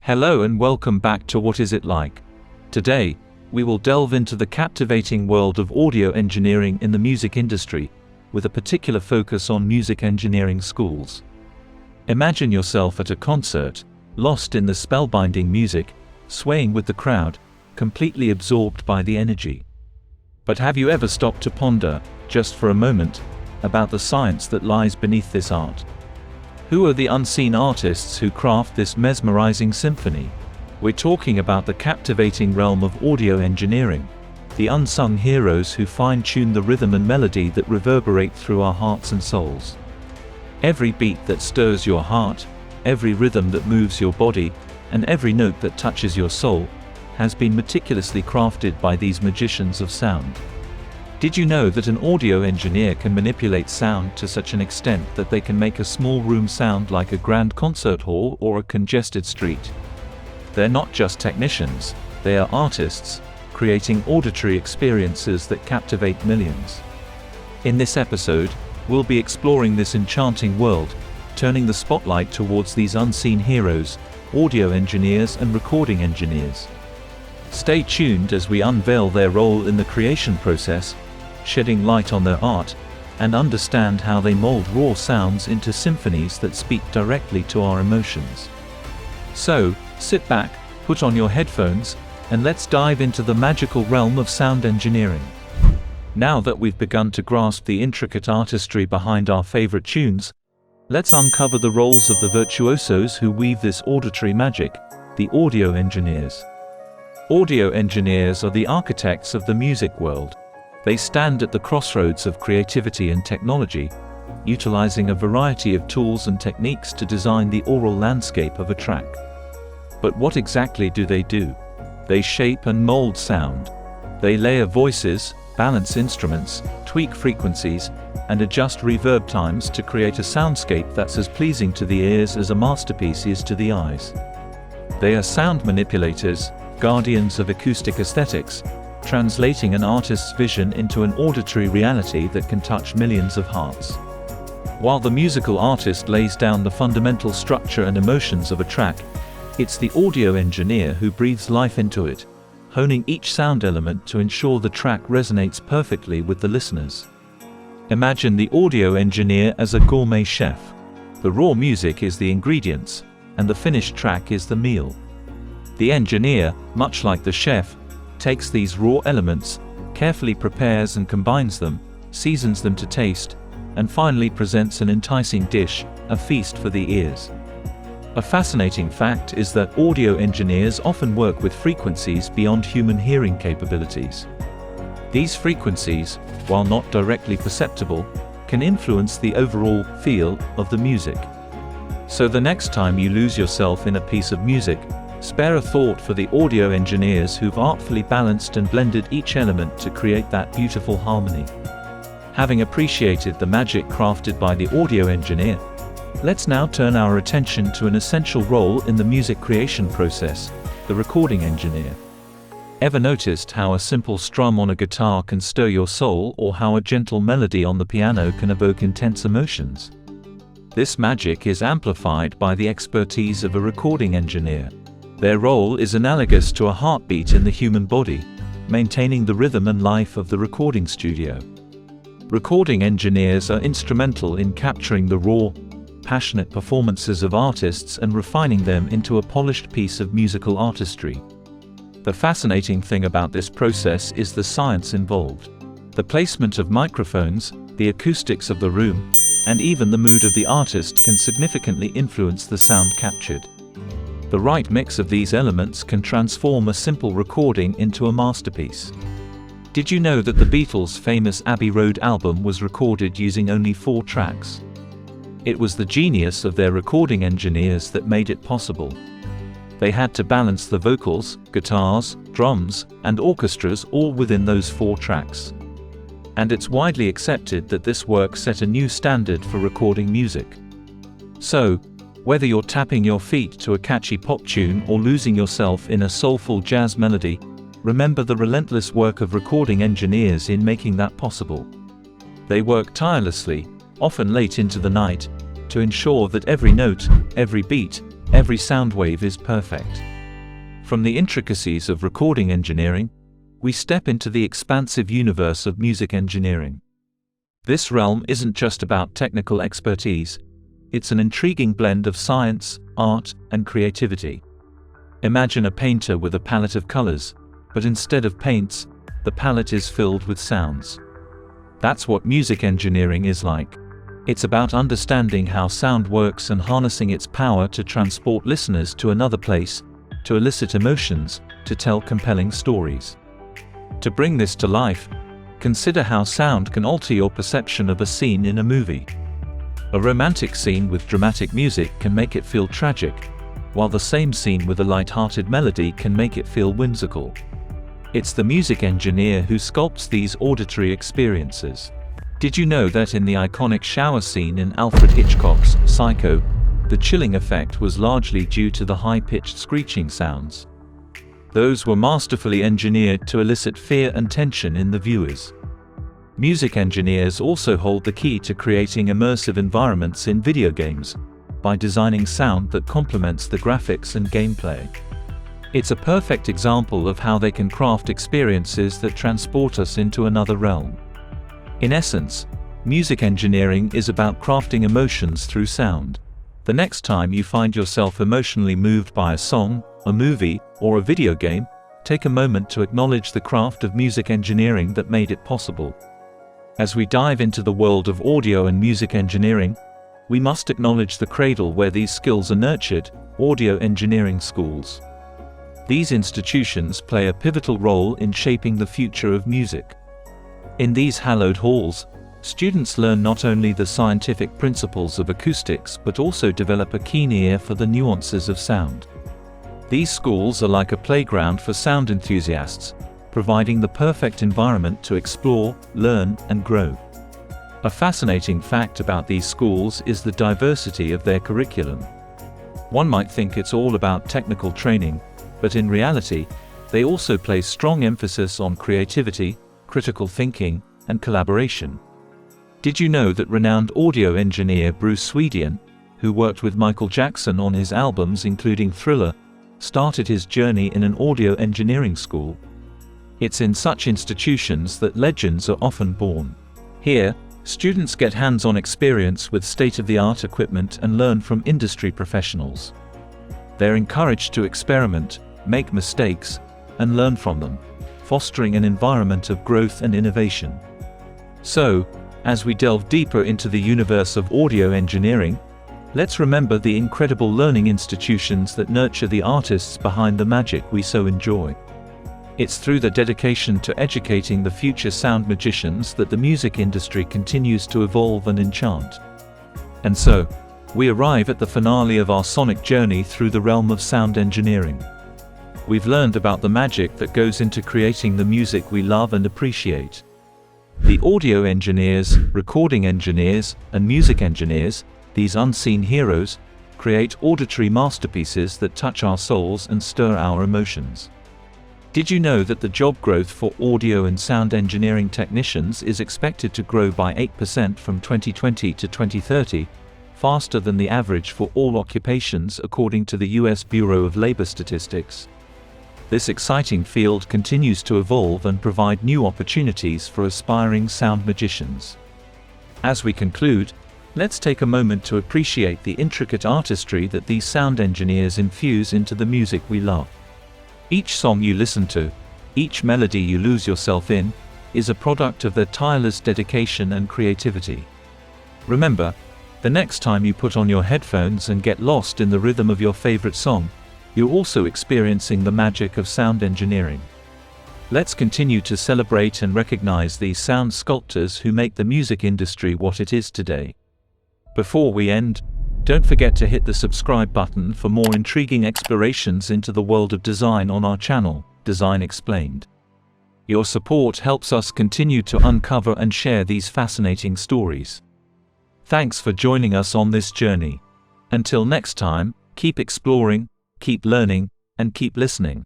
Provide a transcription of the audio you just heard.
Hello and welcome back to What Is It Like? Today, we will delve into the captivating world of audio engineering in the music industry, with a particular focus on music engineering schools. Imagine yourself at a concert, lost in the spellbinding music, swaying with the crowd, completely absorbed by the energy. But have you ever stopped to ponder, just for a moment, about the science that lies beneath this art? Who are the unseen artists who craft this mesmerizing symphony? We're talking about the captivating realm of audio engineering, the unsung heroes who fine-tune the rhythm and melody that reverberate through our hearts and souls. Every beat that stirs your heart, every rhythm that moves your body, and every note that touches your soul, has been meticulously crafted by these magicians of sound. Did you know that an audio engineer can manipulate sound to such an extent that they can make a small room sound like a grand concert hall or a congested street? They're not just technicians, they are artists, creating auditory experiences that captivate millions. In this episode, we'll be exploring this enchanting world, turning the spotlight towards these unseen heroes, audio engineers and recording engineers. Stay tuned as we unveil their role in the creation process, shedding light on their art, and understand how they mold raw sounds into symphonies that speak directly to our emotions. So, sit back, put on your headphones, and let's dive into the magical realm of sound engineering. Now that we've begun to grasp the intricate artistry behind our favorite tunes, let's uncover the roles of the virtuosos who weave this auditory magic, the audio engineers. Audio engineers are the architects of the music world. They stand at the crossroads of creativity and technology, utilizing a variety of tools and techniques to design the aural landscape of a track. But what exactly do they do? They shape and mold sound. They layer voices, balance instruments, tweak frequencies, and adjust reverb times to create a soundscape that's as pleasing to the ears as a masterpiece is to the eyes. They are sound manipulators, guardians of acoustic aesthetics, translating an artist's vision into an auditory reality that can touch millions of hearts. While the musical artist lays down the fundamental structure and emotions of a track, it's the audio engineer who breathes life into it, honing each sound element to ensure the track resonates perfectly with the listeners. Imagine the audio engineer as a gourmet chef. The raw music is the ingredients, and the finished track is the meal. The engineer, much like the chef, takes these raw elements, carefully prepares and combines them, seasons them to taste, and finally presents an enticing dish, a feast for the ears. A fascinating fact is that audio engineers often work with frequencies beyond human hearing capabilities. These frequencies, while not directly perceptible, can influence the overall feel of the music. So the next time you lose yourself in a piece of music, spare a thought for the audio engineers who've artfully balanced and blended each element to create that beautiful harmony. Having appreciated the magic crafted by the audio engineer, let's now turn our attention to an essential role in the music creation process, the recording engineer. Ever noticed how a simple strum on a guitar can stir your soul, or how a gentle melody on the piano can evoke intense emotions? This magic is amplified by the expertise of a recording engineer. Their role is analogous to a heartbeat in the human body, maintaining the rhythm and life of the recording studio. Recording engineers are instrumental in capturing the raw, passionate performances of artists and refining them into a polished piece of musical artistry. The fascinating thing about this process is the science involved. The placement of microphones, the acoustics of the room, and even the mood of the artist can significantly influence the sound captured. The right mix of these elements can transform a simple recording into a masterpiece. Did you know that the Beatles' famous Abbey Road album was recorded using only 4 tracks? It was the genius of their recording engineers that made it possible. They had to balance the vocals, guitars, drums, and orchestras all within those 4 tracks. And it's widely accepted that this work set a new standard for recording music. So, whether you're tapping your feet to a catchy pop tune or losing yourself in a soulful jazz melody, remember the relentless work of recording engineers in making that possible. They work tirelessly, often late into the night, to ensure that every note, every beat, every sound wave is perfect. From the intricacies of recording engineering, we step into the expansive universe of music engineering. This realm isn't just about technical expertise, it's an intriguing blend of science, art, and creativity. Imagine a painter with a palette of colors, but instead of paints, the palette is filled with sounds. That's what music engineering is like. It's about understanding how sound works and harnessing its power to transport listeners to another place, to elicit emotions, to tell compelling stories. To bring this to life, consider how sound can alter your perception of a scene in a movie. A romantic scene with dramatic music can make it feel tragic, while the same scene with a light-hearted melody can make it feel whimsical. It's the music engineer who sculpts these auditory experiences. Did you know that in the iconic shower scene in Alfred Hitchcock's Psycho, the chilling effect was largely due to the high-pitched screeching sounds? Those were masterfully engineered to elicit fear and tension in the viewers. Music engineers also hold the key to creating immersive environments in video games, by designing sound that complements the graphics and gameplay. It's a perfect example of how they can craft experiences that transport us into another realm. In essence, music engineering is about crafting emotions through sound. The next time you find yourself emotionally moved by a song, a movie, or a video game, take a moment to acknowledge the craft of music engineering that made it possible. As we dive into the world of audio and music engineering, we must acknowledge the cradle where these skills are nurtured, audio engineering schools. These institutions play a pivotal role in shaping the future of music. In these hallowed halls, students learn not only the scientific principles of acoustics but also develop a keen ear for the nuances of sound. These schools are like a playground for sound enthusiasts, providing the perfect environment to explore, learn, and grow. A fascinating fact about these schools is the diversity of their curriculum. One might think it's all about technical training, but in reality, they also place strong emphasis on creativity, critical thinking, and collaboration. Did you know that renowned audio engineer Bruce Swedian, who worked with Michael Jackson on his albums including Thriller, started his journey in an audio engineering school? It's in such institutions that legends are often born. Here, students get hands-on experience with state-of-the-art equipment and learn from industry professionals. They're encouraged to experiment, make mistakes, and learn from them, fostering an environment of growth and innovation. So, as we delve deeper into the universe of audio engineering, let's remember the incredible learning institutions that nurture the artists behind the magic we so enjoy. It's through the dedication to educating the future sound magicians that the music industry continues to evolve and enchant. And so, we arrive at the finale of our sonic journey through the realm of sound engineering. We've learned about the magic that goes into creating the music we love and appreciate. The audio engineers, recording engineers, and music engineers, these unseen heroes, create auditory masterpieces that touch our souls and stir our emotions. Did you know that the job growth for audio and sound engineering technicians is expected to grow by 8% from 2020 to 2030, faster than the average for all occupations according to the US Bureau of Labor Statistics? This exciting field continues to evolve and provide new opportunities for aspiring sound magicians. As we conclude, let's take a moment to appreciate the intricate artistry that these sound engineers infuse into the music we love. Each song you listen to, each melody you lose yourself in, is a product of their tireless dedication and creativity. Remember, the next time you put on your headphones and get lost in the rhythm of your favorite song, you're also experiencing the magic of sound engineering. Let's continue to celebrate and recognize these sound sculptors who make the music industry what it is today. Before we end, don't forget to hit the subscribe button for more intriguing explorations into the world of design on our channel, Design Explained. Your support helps us continue to uncover and share these fascinating stories. Thanks for joining us on this journey. Until next time, keep exploring, keep learning, and keep listening.